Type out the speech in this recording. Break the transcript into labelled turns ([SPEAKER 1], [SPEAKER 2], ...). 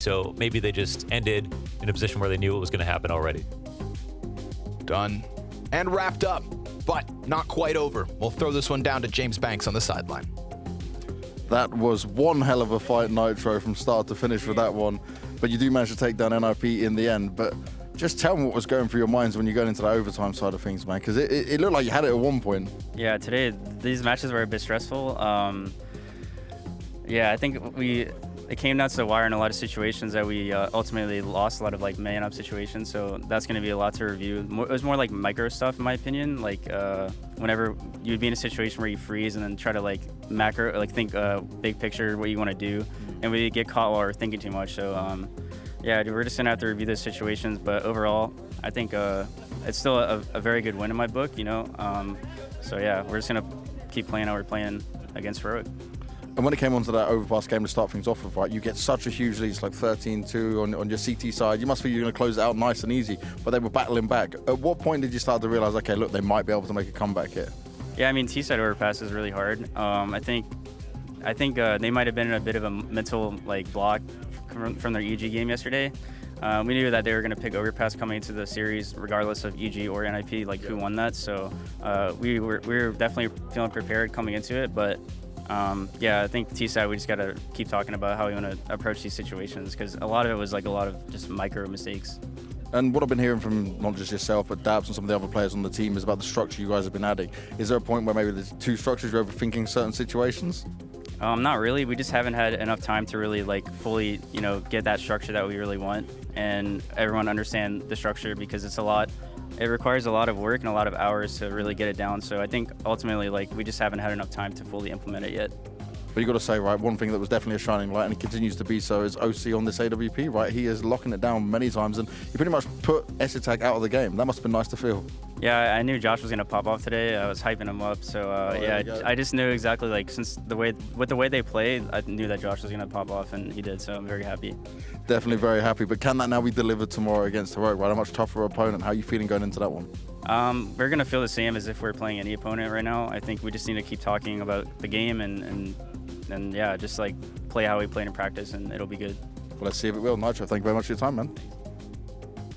[SPEAKER 1] So maybe they just ended in a position where they knew it was going to happen already.
[SPEAKER 2] Done and wrapped up, but not quite over. We'll throw this one down to James Banks on the sideline.
[SPEAKER 3] That was one hell of a fight, nitr0, from start to finish with that one. But you do manage to take down NIP in the end. But just tell me what was going through your minds when you got into that overtime side of things, man, because it looked like you had it at one point.
[SPEAKER 4] Yeah, today, these matches were a bit stressful. Yeah, I think it came down to the wire in a lot of situations that we ultimately lost a lot of like man-up situations, so that's going to be a lot to review. It was more like micro stuff in my opinion, like whenever you'd be in a situation where you freeze and then try to like macro, like think big picture what you want to do, and we get caught while we're thinking too much. So yeah, we're just going to have to review those situations, but overall, I think it's still a very good win in my book, you know. So yeah, we're just going to keep playing how we're playing against Heroic.
[SPEAKER 3] And when it came onto that overpass game to start things off with, right, you get such a huge lead, it's like 13-2 on your CT side. You must feel you're going to close it out nice and easy, but they were battling back. At what point did you start to realize, okay, look, they might be able to make a comeback here?
[SPEAKER 4] Yeah, I mean, T-side overpass is really hard. I think they might have been in a bit of a mental like block from their EG game yesterday. We knew that they were going to pick overpass coming into the series, regardless of EG or NIP, like who won that. So we were definitely feeling prepared coming into it, but. Yeah, I think T-side, we just got to keep talking about how we want to approach these situations, because a lot of it was like a lot of just micro mistakes.
[SPEAKER 3] And what I've been hearing from not just yourself, but Dabs and some of the other players on the team is about the structure you guys have been adding. Is there a point where maybe there's two structures you're overthinking certain situations?
[SPEAKER 4] Not really. We just haven't had enough time to really like fully, you know, get that structure that we really want, and everyone understand the structure, because it's a lot. It requires a lot of work and a lot of hours to really get it down. So I think ultimately, like, we just haven't had enough time to fully implement it yet.
[SPEAKER 3] But you got to say, right, one thing that was definitely a shining light, and it continues to be so, is OC on this AWP, right? He is locking it down many times, and he pretty much put Esitag out of the game. That must have been nice to feel.
[SPEAKER 4] Yeah, I knew Josh was going to pop off today. I was hyping him up. So, yeah, I just knew exactly, like, with the way they played, I knew that Josh was going to pop off, and he did, so I'm very happy.
[SPEAKER 3] Definitely very happy. But can that now be delivered tomorrow against Heroic, right? A much tougher opponent. How are you feeling going into that one?
[SPEAKER 4] We're going to feel the same as if we're playing any opponent right now. I think we just need to keep talking about the game and yeah, just like play how we played in practice, and it'll be good.
[SPEAKER 3] Well, let's see if it will. nitr0, thank you very much for your time, man.